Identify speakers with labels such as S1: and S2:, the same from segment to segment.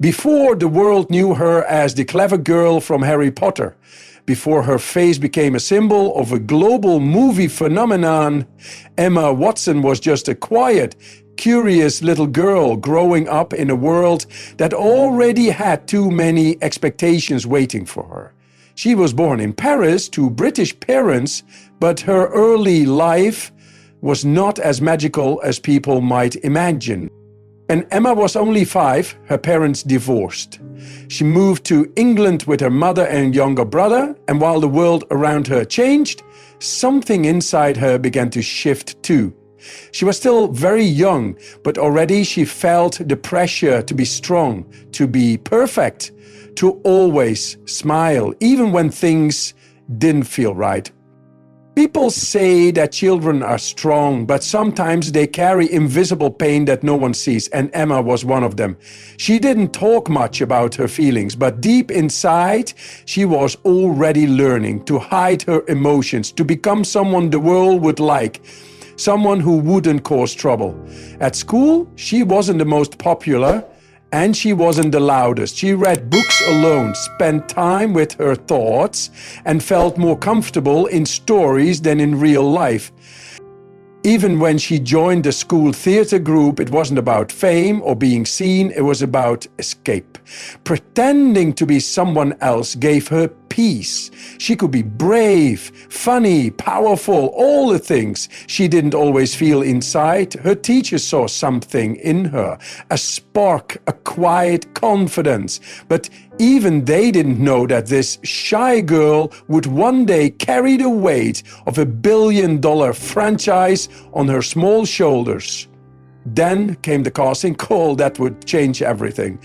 S1: Before the world knew her as the clever girl from Harry Potter, before her face became a symbol of a global movie phenomenon, Emma Watson was just a quiet, curious little girl growing up in a world that already had too many expectations waiting for her. She was born in Paris to British parents, but her early life was not as magical as people might imagine. When Emma was only 5, her parents divorced. She moved to England with her mother and younger brother, and while the world around her changed, something inside her began to shift too. She was still very young, but already she felt the pressure to be strong, to be perfect, to always smile, even when things didn't feel right. People say that children are strong, but sometimes they carry invisible pain that no one sees, and Emma was one of them. She didn't talk much about her feelings, but deep inside, she was already learning to hide her emotions, to become someone the world would like, someone who wouldn't cause trouble. At school, she wasn't the most popular, and she wasn't the loudest. She read books alone, spent time with her thoughts, and felt more comfortable in stories than in real life. Even when she joined the school theater group, it wasn't about fame or being seen, it was about escape. Pretending to be someone else gave her peace. She could be brave, funny, powerful, all the things she didn't always feel inside. Her teachers saw something in her, a spark, a quiet confidence. But even they didn't know that this shy girl would one day carry the weight of $1 billion franchise on her small shoulders. Then came the casting call that would change everything.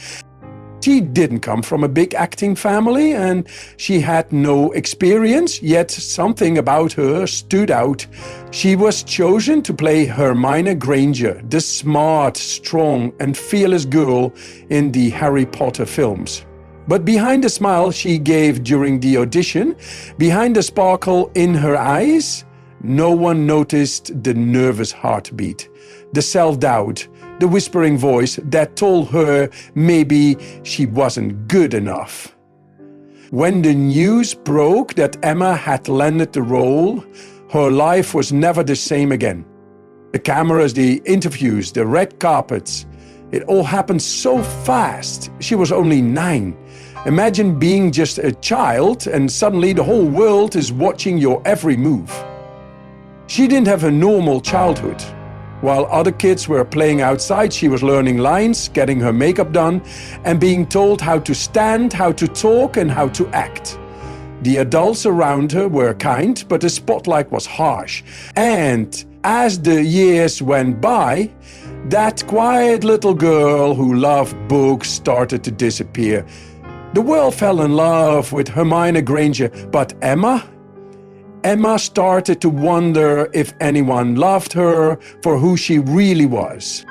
S1: She didn't come from a big acting family and she had no experience, yet something about her stood out. She was chosen to play Hermione Granger, the smart, strong and fearless girl in the Harry Potter films. But behind the smile she gave during the audition, behind the sparkle in her eyes, no one noticed the nervous heartbeat, the self-doubt, the whispering voice that told her maybe she wasn't good enough. When the news broke that Emma had landed the role, her life was never the same again. The cameras, the interviews, the red carpets, it all happened so fast. She was only 9. Imagine being just a child and suddenly the whole world is watching your every move. She didn't have a normal childhood. While other kids were playing outside, she was learning lines, getting her makeup done, and being told how to stand, how to talk, and how to act. The adults around her were kind, but the spotlight was harsh. And as the years went by, that quiet little girl who loved books started to disappear. The world fell in love with Hermione Granger, but Emma started to wonder if anyone loved her for who she really was.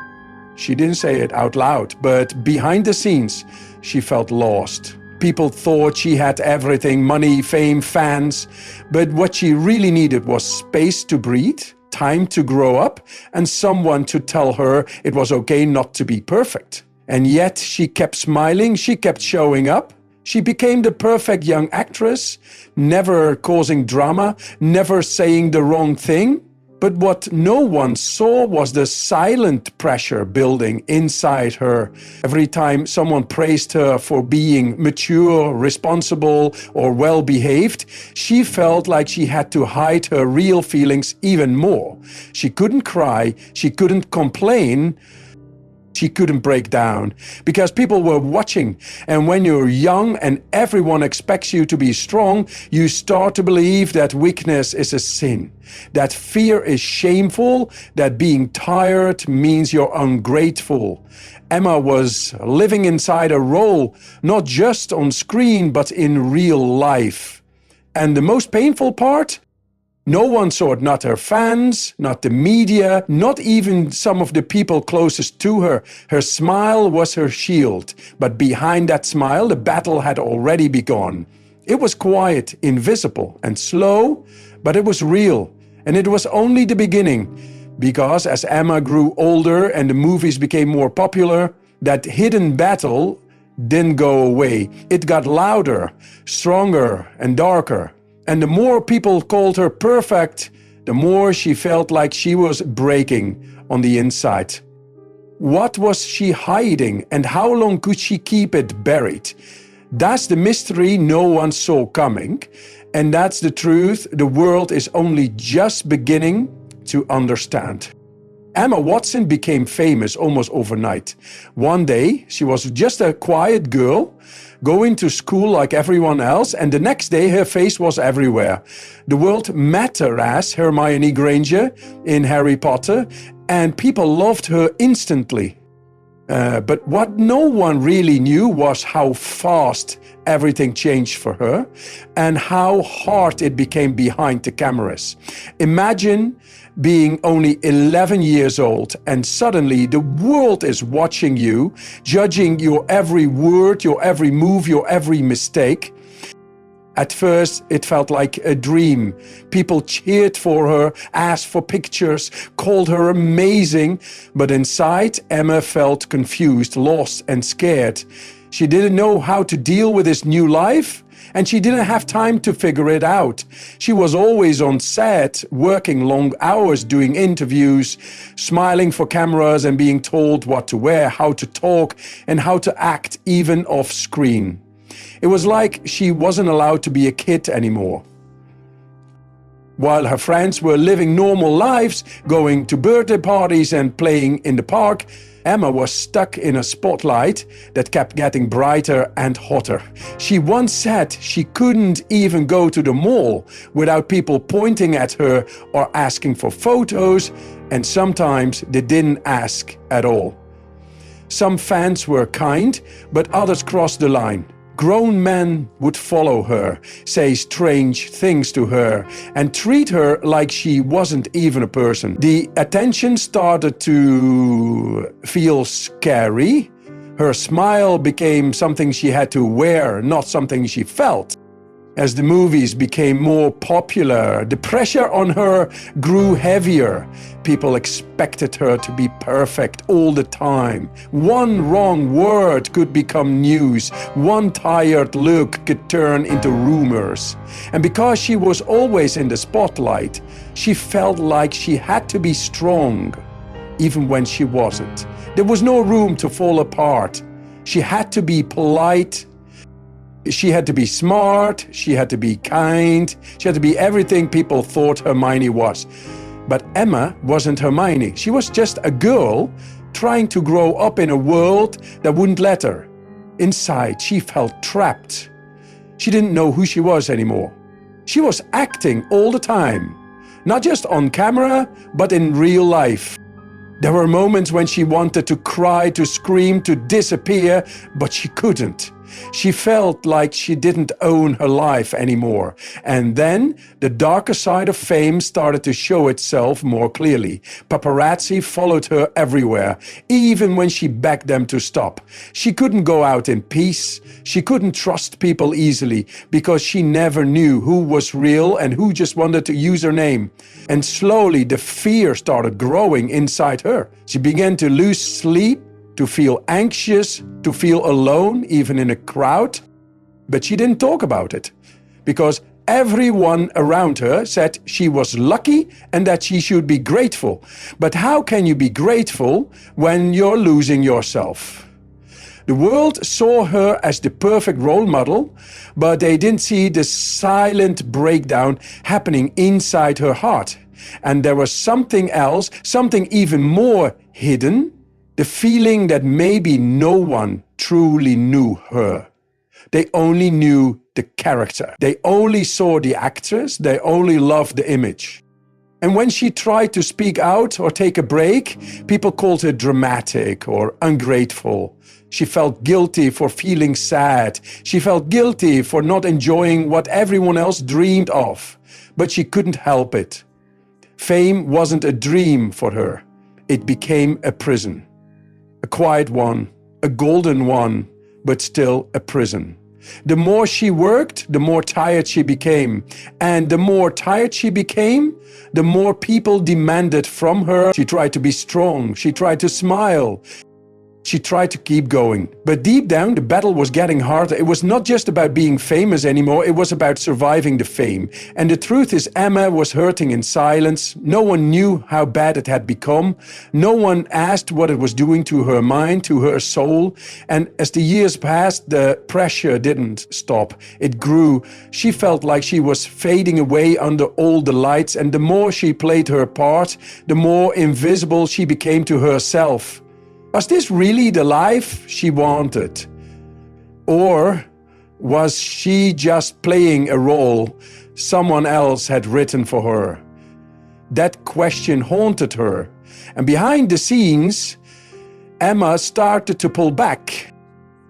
S1: She didn't say it out loud, but behind the scenes, she felt lost. People thought she had everything, money, fame, fans, but what she really needed was space to breathe, time to grow up, and someone to tell her it was okay not to be perfect. And yet she kept smiling, she kept showing up. She became the perfect young actress, never causing drama, never saying the wrong thing. But what no one saw was the silent pressure building inside her. Every time someone praised her for being mature, responsible, or well-behaved, she felt like she had to hide her real feelings even more. She couldn't cry, she couldn't complain, she couldn't break down because people were watching. And when you're young and everyone expects you to be strong, you start to believe that weakness is a sin, that fear is shameful, that being tired means you're ungrateful. Emma was living inside a role, not just on screen, but in real life. And the most painful part? No one saw it, not her fans, not the media, not even some of the people closest to her. Her smile was her shield, but behind that smile, the battle had already begun. It was quiet, invisible, and slow, but it was real. And it was only the beginning, because as Emma grew older and the movies became more popular, that hidden battle didn't go away. It got louder, stronger, and darker. And the more people called her perfect, the more she felt like she was breaking on the inside. What was she hiding, and how long could she keep it buried? That's the mystery no one saw coming, and that's the truth the world is only just beginning to understand. Emma Watson became famous almost overnight. One day, she was just a quiet girl, going to school like everyone else, and the next day her face was everywhere. The world met her as Hermione Granger in Harry Potter, and people loved her instantly. But what no one really knew was how fast everything changed for her and how hard it became behind the cameras. Imagine being only 11 years old and suddenly the world is watching you, judging your every word, your every move, your every mistake. At first, it felt like a dream. People cheered for her, asked for pictures, called her amazing. But inside, Emma felt confused, lost, and scared. She didn't know how to deal with this new life, and she didn't have time to figure it out. She was always on set, working long hours, doing interviews, smiling for cameras and being told what to wear, how to talk, and how to act even off screen. It was like she wasn't allowed to be a kid anymore. While her friends were living normal lives, going to birthday parties and playing in the park, Emma was stuck in a spotlight that kept getting brighter and hotter. She once said she couldn't even go to the mall without people pointing at her or asking for photos, and sometimes they didn't ask at all. Some fans were kind, but others crossed the line. Grown men would follow her, say strange things to her, and treat her like she wasn't even a person. The attention started to feel scary. Her smile became something she had to wear, not something she felt. As the movies became more popular, the pressure on her grew heavier. People expected her to be perfect all the time. One wrong word could become news. One tired look could turn into rumors. And because she was always in the spotlight, she felt like she had to be strong, even when she wasn't. There was no room to fall apart. She had to be polite. She had to be smart, she had to be kind, she had to be everything people thought Hermione was. But Emma wasn't Hermione. She was just a girl trying to grow up in a world that wouldn't let her. Inside, she felt trapped. She didn't know who she was anymore. She was acting all the time, not just on camera, but in real life. There were moments when she wanted to cry, to scream, to disappear, but she couldn't. She felt like she didn't own her life anymore. And then the darker side of fame started to show itself more clearly. Paparazzi followed her everywhere, even when she begged them to stop. She couldn't go out in peace. She couldn't trust people easily because she never knew who was real and who just wanted to use her name. And slowly the fear started growing inside her. She began to lose sleep, to feel anxious, to feel alone, even in a crowd. But she didn't talk about it because everyone around her said she was lucky and that she should be grateful. But how can you be grateful when you're losing yourself? The world saw her as the perfect role model, but they didn't see the silent breakdown happening inside her heart. And there was something else, something even more hidden. The feeling that maybe no one truly knew her. They only knew the character. They only saw the actress. They only loved the image. And when she tried to speak out or take a break, people called her dramatic or ungrateful. She felt guilty for feeling sad. She felt guilty for not enjoying what everyone else dreamed of. But she couldn't help it. Fame wasn't a dream for her. It became a prison. A quiet one, a golden one, but still a prison. The more she worked, the more tired she became. And the more tired she became, the more people demanded from her. She tried to be strong. She tried to smile. She tried to keep going, but deep down the battle was getting harder. It was not just about being famous anymore, it was about surviving the fame. And the truth is, Emma was hurting in silence. No one knew how bad it had become. No one asked what it was doing to her mind, to her soul. And as the years passed, the pressure didn't stop. It grew. She felt like she was fading away under all the lights, and the more she played her part, the more invisible she became to herself. Was this really the life she wanted? Or was she just playing a role someone else had written for her? That question haunted her. And behind the scenes, Emma started to pull back.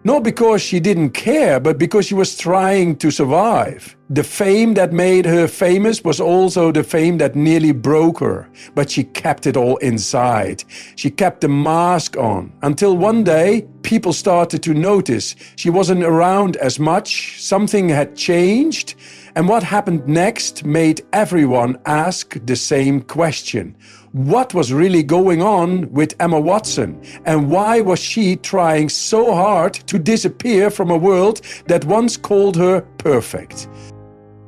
S1: Not because she didn't care, but because she was trying to survive. The fame that made her famous was also the fame that nearly broke her. But she kept it all inside. She kept the mask on. Until one day, people started to notice she wasn't around as much. Something had changed. And what happened next made everyone ask the same question. What was really going on with Emma Watson? And why was she trying so hard to disappear from a world that once called her perfect?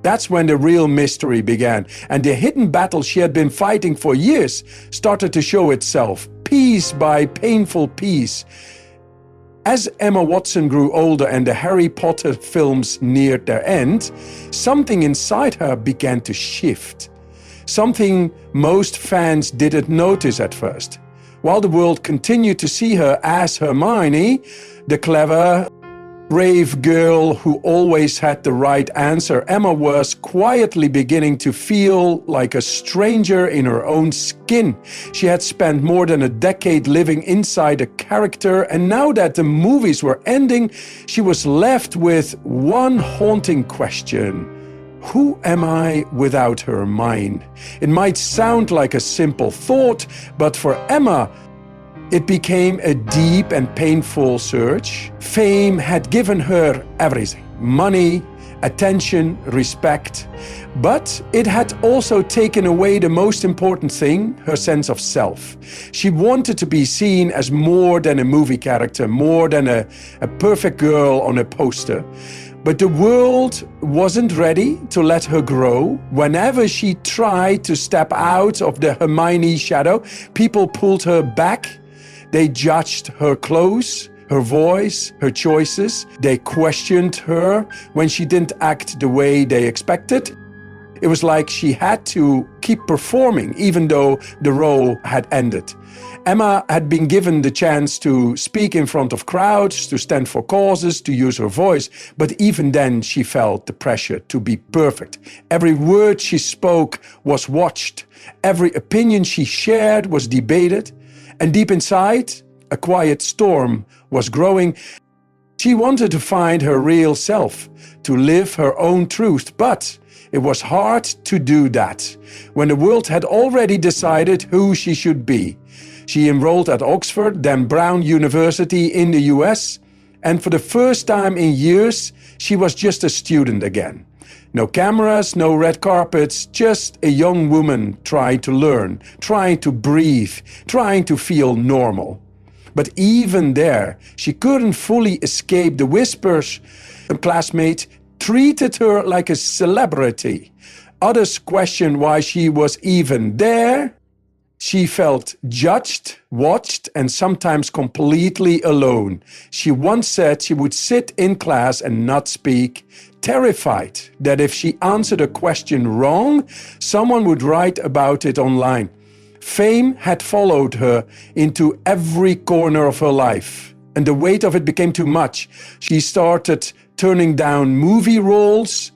S1: That's when the real mystery began, and the hidden battle she had been fighting for years started to show itself, piece by painful piece. As Emma Watson grew older and the Harry Potter films neared their end, something inside her began to shift. Something most fans didn't notice at first. While the world continued to see her as Hermione, the clever, brave girl who always had the right answer, Emma was quietly beginning to feel like a stranger in her own skin. She had spent more than a decade living inside a character, and now that the movies were ending, she was left with one haunting question. Who am I without Hermione? It might sound like a simple thought, but for Emma, it became a deep and painful search. Fame had given her everything: money, attention, respect. But it had also taken away the most important thing, her sense of self. She wanted to be seen as more than a movie character, more than a perfect girl on a poster. But the world wasn't ready to let her grow. Whenever she tried to step out of the Hermione shadow, people pulled her back. They judged her clothes, her voice, her choices. They questioned her when she didn't act the way they expected. It was like she had to keep performing even though the role had ended. Emma had been given the chance to speak in front of crowds, to stand for causes, to use her voice, but even then she felt the pressure to be perfect. Every word she spoke was watched. Every opinion she shared was debated. And deep inside, a quiet storm was growing. She wanted to find her real self, to live her own truth, but it was hard to do that when the world had already decided who she should be. She enrolled at Oxford, then Brown University in the US, and for the first time in years, she was just a student again. No cameras, no red carpets, just a young woman trying to learn, trying to breathe, trying to feel normal. But even there, she couldn't fully escape the whispers. A classmate treated her like a celebrity. Others questioned why she was even there. She felt judged, watched, and sometimes completely alone. She once said she would sit in class and not speak, terrified that if she answered a question wrong, someone would write about it online. Fame had followed her into every corner of her life, and the weight of it became too much. She started turning down movie roles.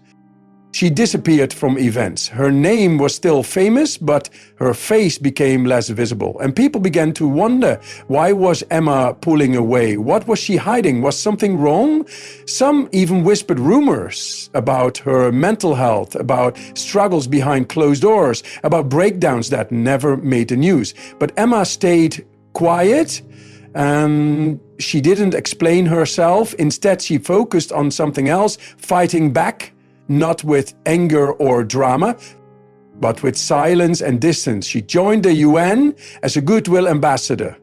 S1: She disappeared from events. Her name was still famous, but her face became less visible. And people began to wonder, why was Emma pulling away? What was she hiding? Was something wrong? Some even whispered rumors about her mental health, about struggles behind closed doors, about breakdowns that never made the news. But Emma stayed quiet. She didn't explain herself. Instead, she focused on something else, fighting back. Not with anger or drama, but with silence and distance. She joined the UN as a goodwill ambassador.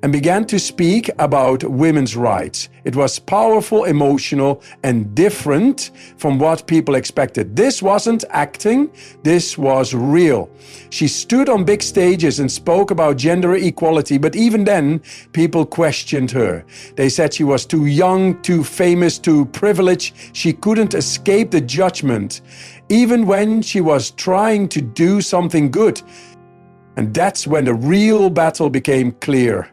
S1: and began to speak about women's rights. It was powerful, emotional, and different from what people expected. This wasn't acting, this was real. She stood on big stages and spoke about gender equality, but even then, people questioned her. They said she was too young, too famous, too privileged. She couldn't escape the judgment, even when she was trying to do something good. And that's when the real battle became clear.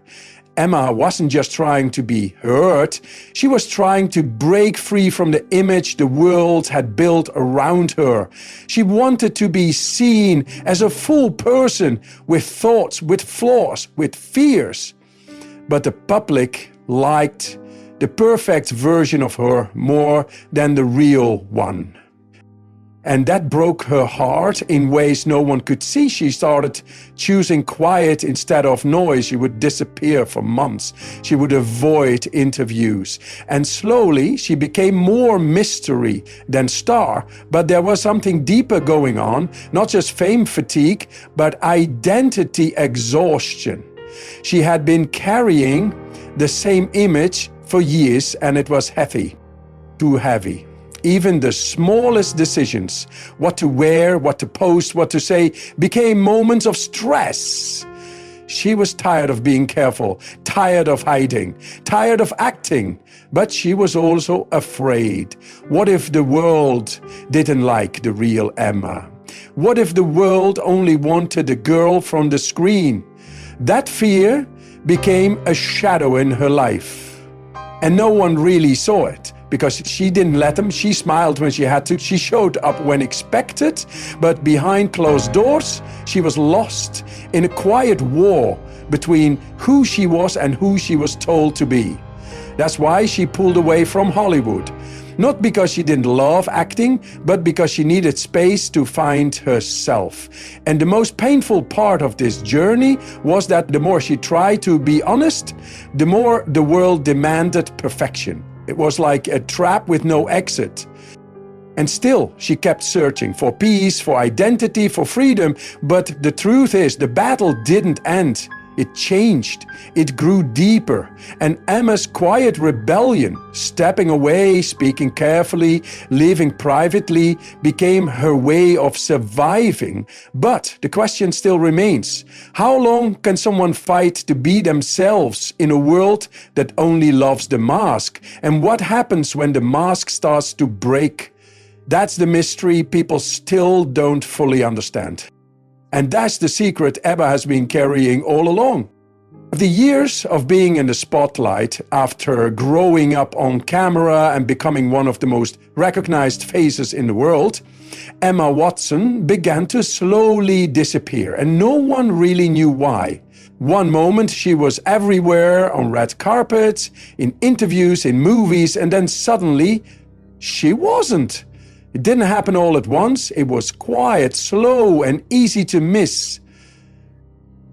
S1: Emma wasn't just trying to be heard, she was trying to break free from the image the world had built around her. She wanted to be seen as a full person with thoughts, with flaws, with fears. But the public liked the perfect version of her more than the real one. And that broke her heart in ways no one could see. She started choosing quiet instead of noise. She would disappear for months. She would avoid interviews. And slowly she became more mystery than star. But there was something deeper going on, not just fame fatigue, but identity exhaustion. She had been carrying the same image for years, and it was heavy, too heavy. Even the smallest decisions, what to wear, what to post, what to say, became moments of stress. She was tired of being careful, tired of hiding, tired of acting, but she was also afraid. What if the world didn't like the real Emma? What if the world only wanted the girl from the screen? That fear became a shadow in her life, and no one really saw it. Because she didn't let them. She smiled when she had to. She showed up when expected. But behind closed doors, she was lost in a quiet war between who she was and who she was told to be. That's why she pulled away from Hollywood. Not because she didn't love acting, but because she needed space to find herself. And the most painful part of this journey was that the more she tried to be honest, the more the world demanded perfection. It was like a trap with no exit. And still, she kept searching for peace, for identity, for freedom. But the truth is, the battle didn't end. It changed. It grew deeper. And Emma's quiet rebellion, stepping away, speaking carefully, living privately, became her way of surviving. But the question still remains. How long can someone fight to be themselves in a world that only loves the mask? And what happens when the mask starts to break? That's the mystery people still don't fully understand. And that's the secret Emma has been carrying all along. After years of being in the spotlight, after growing up on camera and becoming one of the most recognized faces in the world, Emma Watson began to slowly disappear, and no one really knew why. One moment she was everywhere, on red carpets, in interviews, in movies, and then suddenly she wasn't. It didn't happen all at once. It was quiet, slow, and easy to miss.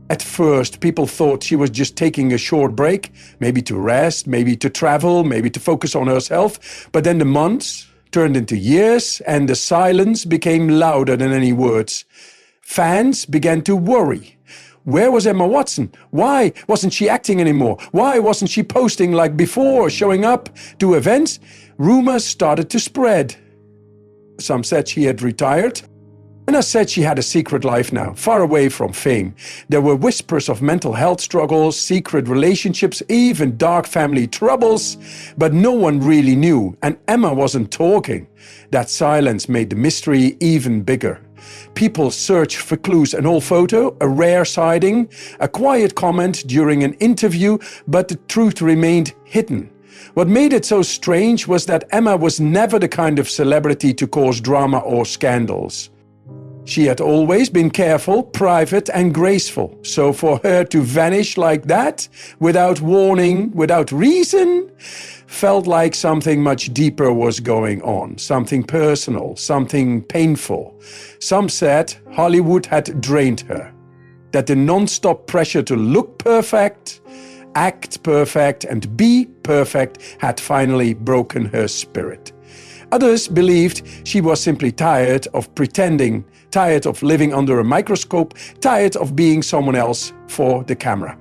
S1: At first, people thought she was just taking a short break, maybe to rest, maybe to travel, maybe to focus on herself. But then the months turned into years, and the silence became louder than any words. Fans began to worry. Where was Emma Watson? Why wasn't she acting anymore? Why wasn't she posting like before, showing up to events? Rumors started to spread. Some said she had retired. And I said she had a secret life now, far away from fame. There were whispers of mental health struggles, secret relationships, even dark family troubles. But no one really knew, and Emma wasn't talking. That silence made the mystery even bigger. People searched for clues, an old photo, a rare sighting, a quiet comment during an interview, but the truth remained hidden. What made it so strange was that Emma was never the kind of celebrity to cause drama or scandals. She had always been careful, private, and graceful. So for her to vanish like that, without warning, without reason, felt like something much deeper was going on, something personal, something painful. Some said Hollywood had drained her, that the non-stop pressure to look perfect, act perfect, and be perfect had finally broken her spirit. Others believed she was simply tired of pretending, tired of living under a microscope, tired of being someone else for the camera.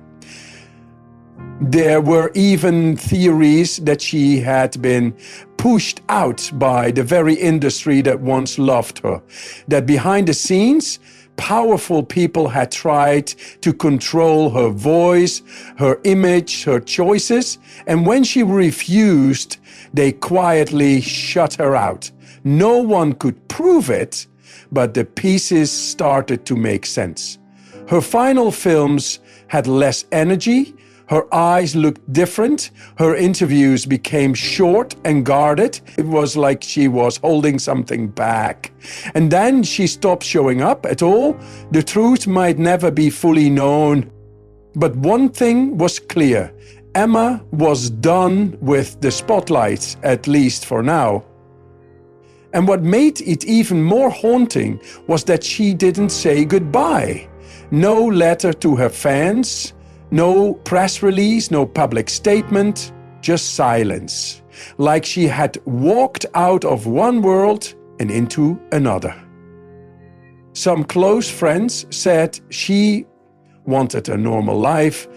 S1: There were even theories that she had been pushed out by the very industry that once loved her, that behind the scenes, powerful people had tried to control her voice, her image, her choices, and when she refused, they quietly shut her out. No one could prove it, but the pieces started to make sense. Her final films had less energy, her eyes looked different, her interviews became short and guarded. It was like she was holding something back. And then she stopped showing up at all. The truth might never be fully known. But one thing was clear. Emma was done with the spotlight, at least for now. And what made it even more haunting was that she didn't say goodbye. No letter to her fans, no press release, no public statement, just silence. Like she had walked out of one world and into another. Some close friends said she wanted a normal life,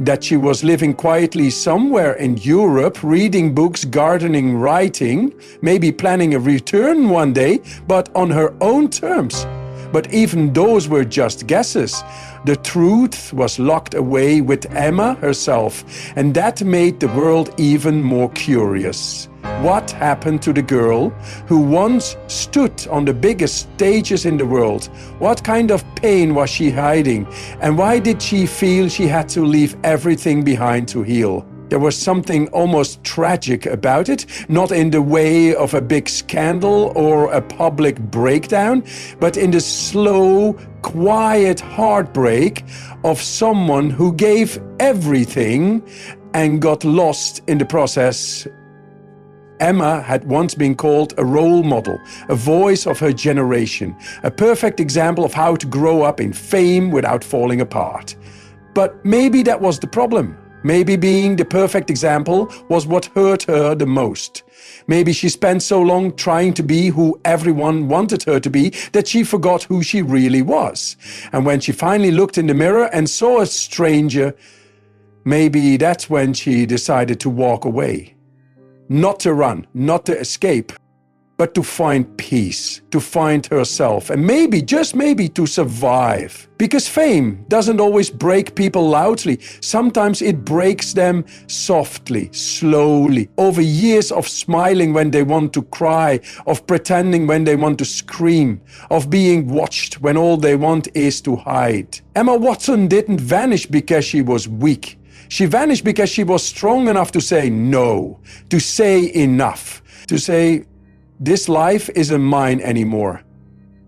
S1: that she was living quietly somewhere in Europe, reading books, gardening, writing, maybe planning a return one day, but on her own terms. But even those were just guesses. The truth was locked away with Emma herself, and that made the world even more curious. What happened to the girl who once stood on the biggest stages in the world? What kind of pain was she hiding? And why did she feel she had to leave everything behind to heal? There was something almost tragic about it, not in the way of a big scandal or a public breakdown, but in the slow, quiet heartbreak of someone who gave everything and got lost in the process. Emma had once been called a role model, a voice of her generation, a perfect example of how to grow up in fame without falling apart. But maybe that was the problem. Maybe being the perfect example was what hurt her the most. Maybe she spent so long trying to be who everyone wanted her to be that she forgot who she really was. And when she finally looked in the mirror and saw a stranger, maybe that's when she decided to walk away. Not to run, not to escape, but to find peace, to find herself, and maybe, just maybe, to survive. Because fame doesn't always break people loudly. Sometimes it breaks them softly, slowly, over years of smiling when they want to cry, of pretending when they want to scream, of being watched when all they want is to hide. Emma Watson didn't vanish because she was weak. She vanished because she was strong enough to say no, to say enough, to say, this life isn't mine anymore.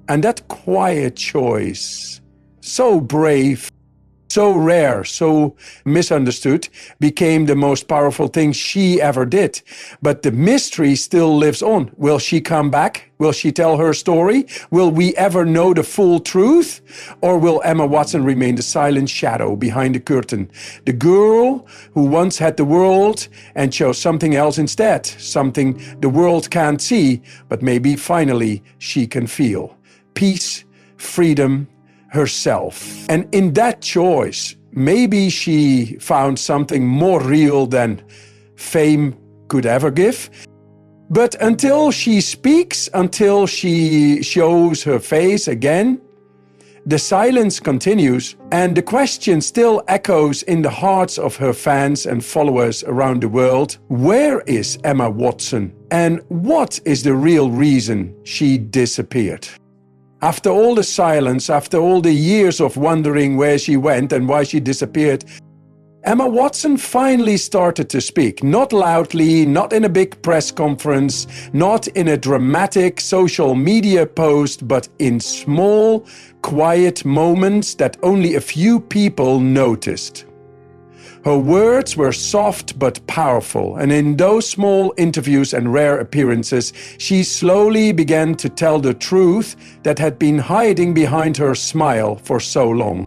S1: And that quiet choice, so brave, so rare, so misunderstood, became the most powerful thing she ever did. But the mystery still lives on. Will she come back? Will she tell her story? Will we ever know the full truth? Or will Emma Watson remain the silent shadow behind the curtain? The girl who once had the world and chose something else instead, something the world can't see, but maybe finally she can feel. Peace, freedom, herself. And in that choice, maybe she found something more real than fame could ever give. But until she speaks, until she shows her face again, the silence continues, and the question still echoes in the hearts of her fans and followers around the world. Where is Emma Watson? And what is the real reason she disappeared? After all the silence, after all the years of wondering where she went and why she disappeared, Emma Watson finally started to speak. Not loudly, not in a big press conference, not in a dramatic social media post, but in small, quiet moments that only a few people noticed. Her words were soft but powerful, and in those small interviews and rare appearances, she slowly began to tell the truth that had been hiding behind her smile for so long.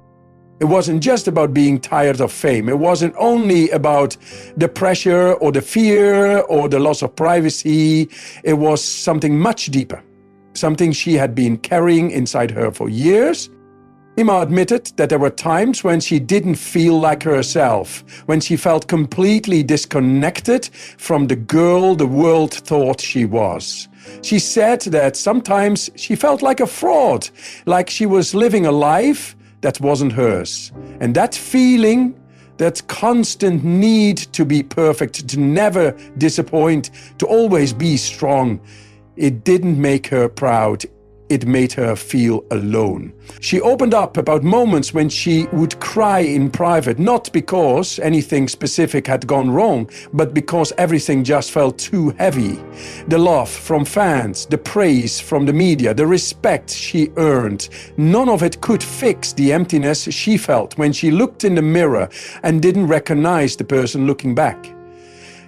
S1: It wasn't just about being tired of fame. It wasn't only about the pressure or the fear or the loss of privacy. It was something much deeper, something she had been carrying inside her for years. Emma admitted that there were times when she didn't feel like herself, when she felt completely disconnected from the girl the world thought she was. She said that sometimes she felt like a fraud, like she was living a life that wasn't hers. And that feeling, that constant need to be perfect, to never disappoint, to always be strong, it didn't make her proud. It made her feel alone. She opened up about moments when she would cry in private, not because anything specific had gone wrong, but because everything just felt too heavy. The love from fans, the praise from the media, the respect she earned, none of it could fix the emptiness she felt when she looked in the mirror and didn't recognize the person looking back.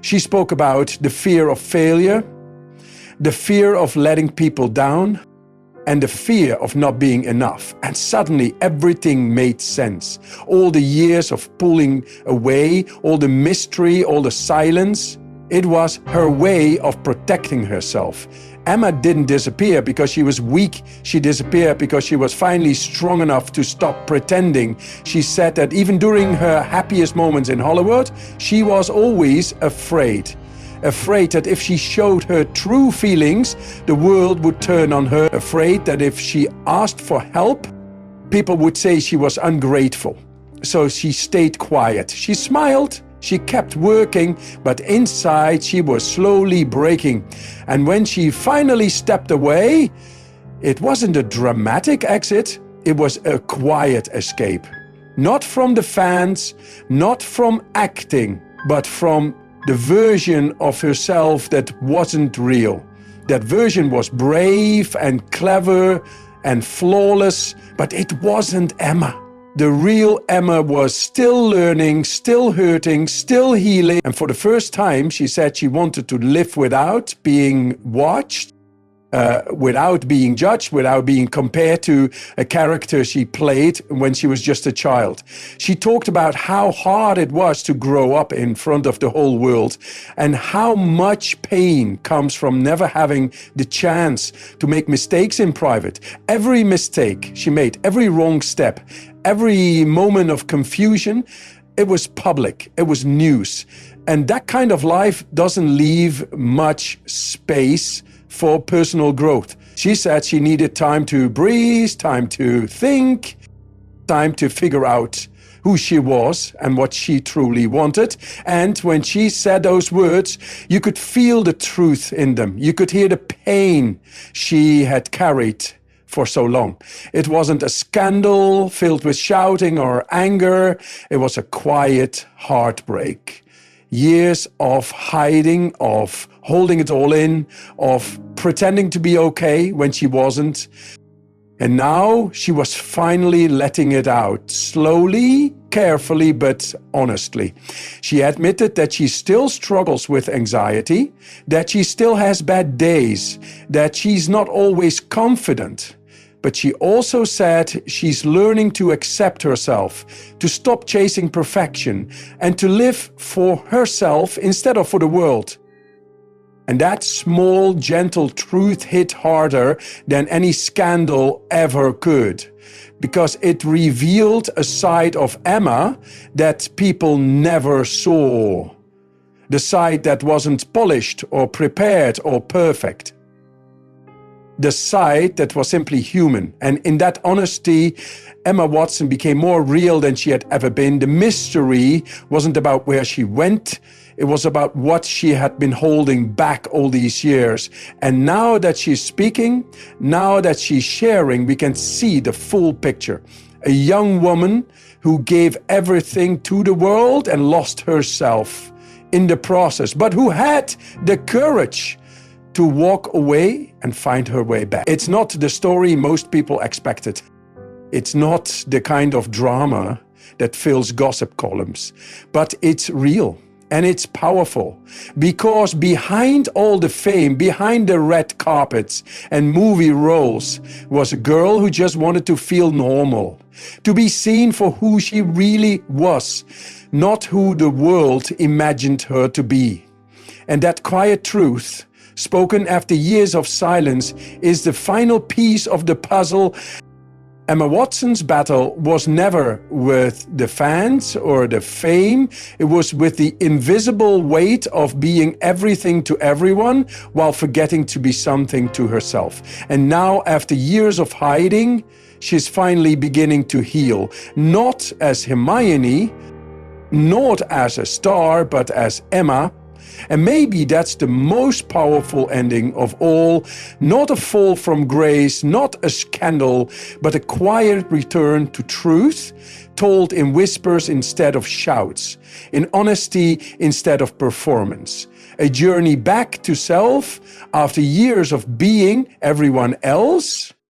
S1: She spoke about the fear of failure, the fear of letting people down, and the fear of not being enough. And suddenly everything made sense. All the years of pulling away, all the mystery, all the silence, it was her way of protecting herself. Emma didn't disappear because she was weak. She disappeared because she was finally strong enough to stop pretending. She said that even during her happiest moments in Hollywood, she was always afraid. Afraid that if she showed her true feelings, the world would turn on her. Afraid that if she asked for help, people would say she was ungrateful. So she stayed quiet. She smiled, she kept working, but inside she was slowly breaking. And when she finally stepped away, it wasn't a dramatic exit, it was a quiet escape. Not from the fans, not from acting, but from the version of herself that wasn't real. That version was brave and clever and flawless, but it wasn't Emma. The real Emma was still learning, still hurting, still healing. And for the first time, she said she wanted to live without being watched, without being judged, without being compared to a character she played when she was just a child. She talked about how hard it was to grow up in front of the whole world and how much pain comes from never having the chance to make mistakes in private. Every mistake she made, every wrong step, every moment of confusion, it was public, it was news. And that kind of life doesn't leave much space for personal growth. She said she needed time to breathe, time to think, time to figure out who she was and what she truly wanted. And when she said those words, you could feel the truth in them. You could hear the pain she had carried for so long. It wasn't a scandal filled with shouting or anger. It was a quiet heartbreak. Years of hiding, of holding it all in, of pretending to be okay when she wasn't. And now she was finally letting it out, slowly, carefully, but honestly. She admitted that she still struggles with anxiety, that she still has bad days, that she's not always confident. But she also said she's learning to accept herself, to stop chasing perfection, and to live for herself instead of for the world. And that small, gentle truth hit harder than any scandal ever could, because it revealed a side of Emma that people never saw. The side that wasn't polished or prepared or perfect. The side that was simply human. And in that honesty, Emma Watson became more real than she had ever been. The mystery wasn't about where she went. It was about what she had been holding back all these years. And now that she's speaking, now that she's sharing, we can see the full picture. A young woman who gave everything to the world and lost herself in the process, but who had the courage to walk away and find her way back. It's not the story most people expected. It's not the kind of drama that fills gossip columns, but it's real and it's powerful, because behind all the fame, behind the red carpets and movie roles, was a girl who just wanted to feel normal, to be seen for who she really was, not who the world imagined her to be. And that quiet truth, spoken after years of silence, is the final piece of the puzzle Emma Watson's battle was never with the fans or the fame. It was with the invisible weight of being everything to everyone while forgetting to be something to herself. And now, after years of hiding, she's finally beginning to heal. Not as Hermione, not as a star, but as Emma. And maybe that's the most powerful ending of all. Not a fall from grace, not a scandal, but a quiet return to truth, told in whispers instead of shouts, in honesty instead of performance. A journey back to self after years of being everyone else.